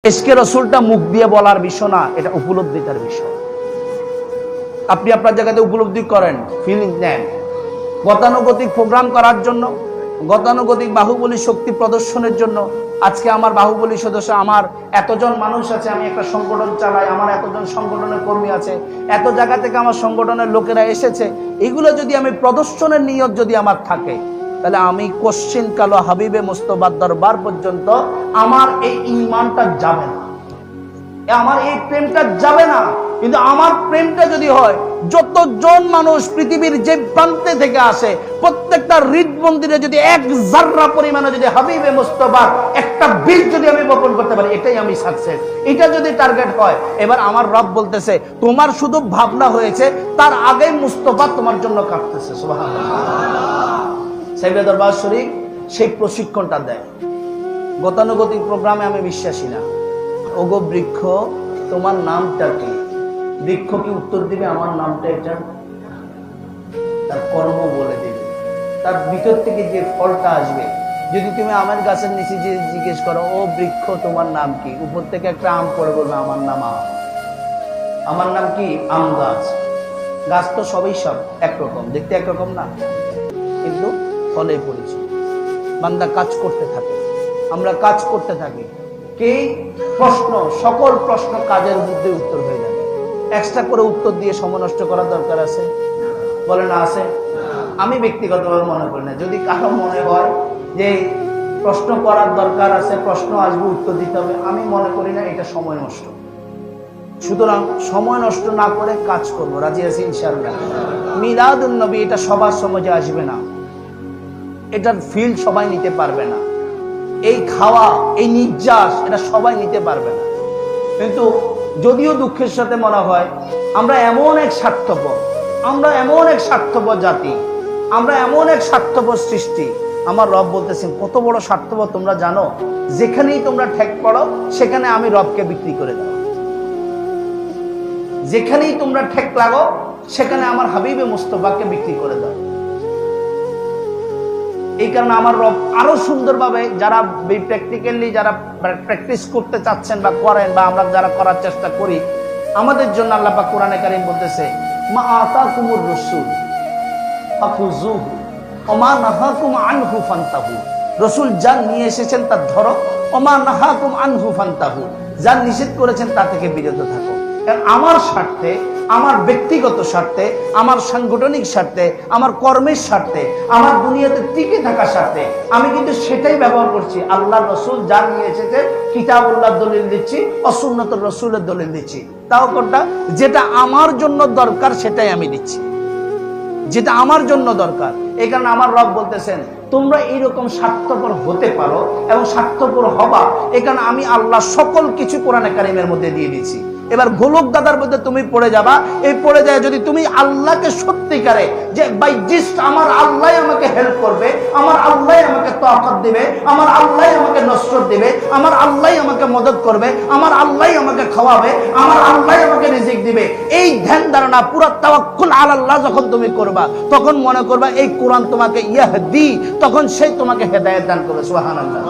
ইশকে রসুলটা মুখ দিয়ে বলার বিষয় না, এটা উপলব্ধিতার বিষয়। আপনি আপনার জায়গাতে উপলব্ধি করেন, ফিলিং নেন। গতানুগতিক প্রোগ্রাম করার জন্য, গতানুগতিক বাহুবলী শক্তি প্রদর্শনের জন্য আজকে আমার বাহুবলী সদস্য, আমার এতজন মানুষ আছে, আমি একটা সংগঠন চালাই, আমার এতজন সংগঠনের কর্মী আছে, এত জায়গা থেকে আমার সংগঠনের লোকেরা এসেছে, এগুলো যদি আমি প্রদর্শনের নিয়ত যদি আমার থাকে, তাহলে আমি কোশ্চিন কালো হাবিবে মুস্তফার দরবার পর্যন্ত আমার এই ঈমানটা যাবে না, আমার এই প্রেমটা যাবে না। কিন্তু আমার প্রেমটা যদি হয়, যতজন মানুষ পৃথিবীর যে প্রান্তে থেকে আসে, প্রত্যেকটা হৃদ মন্দিরে যদি এক জাররা পরিমাণে যদি হাবিবে মুস্তফার একটা বীজ যদি আমি বপন করতে পারি, এটাই আমি সাকসেস। এটা যদি টার্গেট হয়, এবার আমার রব বলতেছে তোমার শুধু ভাবনা হয়েছে, তার আগেই মুস্তফা তোমার জন্য কাঁপতেছে। সুবহানাল্লাহ। সাইয়েদে দরবার শরীফ সেই প্রশিক্ষণটা দেয়। গতানুগতিক প্রোগ্রামে আমি বিশ্বাসী না। ওগো বৃক্ষ, তোমার নামটা কি? বৃক্ষ কি উত্তর দিবে আমার নামটা এটা? তার কর্ম বলে দেবে, তার ভিতর থেকে যে ফলটা আসবে। যদি তুমি আমের গাছের নিচে যে জিজ্ঞেস করো, ও বৃক্ষ তোমার নাম কি, উপর থেকে একটা আম পড়ে বলবে আমার নাম আম। আমার নাম কি? আম গাছ। গাছ তো সবই সব একরকম, দেখতে একরকম না, কিন্তু ফলে পরিচয়। বান্দা কাজ করতে থাকে, আমরা কাজ করতে থাকি। কে প্রশ্ন, সকল প্রশ্ন কাজের মধ্যে উত্তর হয়ে যাবে। এক্সট্রা করে উত্তর দিয়ে সময় নষ্ট করার দরকার আছে? বলে না আছে? আমি ব্যক্তিগতভাবে মনে করি না। যদি কারো মনে হয় যে প্রশ্ন করার দরকার আছে, প্রশ্ন আসবে, উত্তর দিতে হবে, আমি মনে করি না এটা সময় নষ্ট। সুতরাং সময় নষ্ট না করে কাজ করবো। রাজি আছি ইনশাআল্লাহ? মিলাদুন নবী এটা সবার সমাজে আসবে না, এটার ফিল সবাই নিতে পারবে না। এই খাওয়া, এই নির্যাস, এটা সবাই নিতে পারবে না। কিন্তু যদিও দুঃখের সাথে মনে হয় আমরা এমন এক স্বার্থপর, আমরা এমন এক স্বার্থপর জাতি, আমরা এমন এক স্বার্থপর সৃষ্টি। আমার রব বলতেছেন কত বড় স্বার্থপর তোমরা জানো? যেখানেই তোমরা ঠেক পড়ো, সেখানে আমি রবকে বিক্রি করে দাও। যেখানেই তোমরা ঠেক লাগো, সেখানে আমার হাবিবে মুস্তফাকে বিক্রি করে দাও। এই কারণে আমার রব আরো সুন্দরভাবে, যারা প্র্যাকটিক্যালি যারা প্র্যাকটিস করতে চাচ্ছেন বা করেন, বা আমরা যারা করার চেষ্টা করি, আমাদের জন্য আল্লাহ পাক কোরআনে কারীম বলতেছে, মা আতাকুমুর রাসূল ফাখুযুহু ওয়া মা নাহাকুম আনহু ফান্তাহু। রাসূল যা নিয়ে এসেছেন তা ধরো, ওয়া মা নাহাকুম আনহু ফান্তাহু, যা নিষেধ করেছেন তা থেকে বিরত থাকো। কারণ আমার স্বার্থে, আমার ব্যক্তিগত স্বার্থে, আমার সাংগঠনিক স্বার্থে, আমার কর্মের স্বার্থে, আমার দুনিয়াতে টিকে থাকার স্বার্থে আমি কিন্তু সেটাই ব্যবহার করছি। আল্লাহ রসুল যা নিয়ে এসেছে, কিতাবুল্লাহ দলিল দিচ্ছি, অসুন্নতুর রসুলের দলিল দিচ্ছি। তাও কোনটা? যেটা আমার জন্য দরকার সেটাই আমি দিচ্ছি, যেটা আমার জন্য দরকার। এই কারণে আমার রব বলতেছেন তোমরা এইরকম স্বার্থপর হতে পারো এবং স্বার্থপর হবা। এই কারণে আমি আল্লাহ সকল কিছু কোরআনে কারিমের মধ্যে দিয়ে দিচ্ছি। এবার গোলক দাদার মধ্যে তুমি পড়ে যাবা। এই পড়ে যায় যদি তুমি আল্লাহকে সত্যিকারে, যে বাই জিস্ট আমার আল্লাহ আমাকে হেল্প করবে, আমার আল্লাহ আমাকে তাকাত দিবে, আমার আল্লাহ আমাকে নসরত দিবে, আমার আল্লাহ আমাকে মদত করবে, আমার আল্লাহ আমাকে খাওয়াবে, আমার আল্লাহ আমাকে রিজিক দিবে, এই ধ্যান ধারণা পুরা তাওয়াক্কুল আলাল্লাহ যখন তুমি করবা, তখন মনে করবা এই কোরআন তোমাকে ইয়াহদি, তখন সেই তোমাকে হেদায়েত দান করবে। সুবহানাল্লাহ।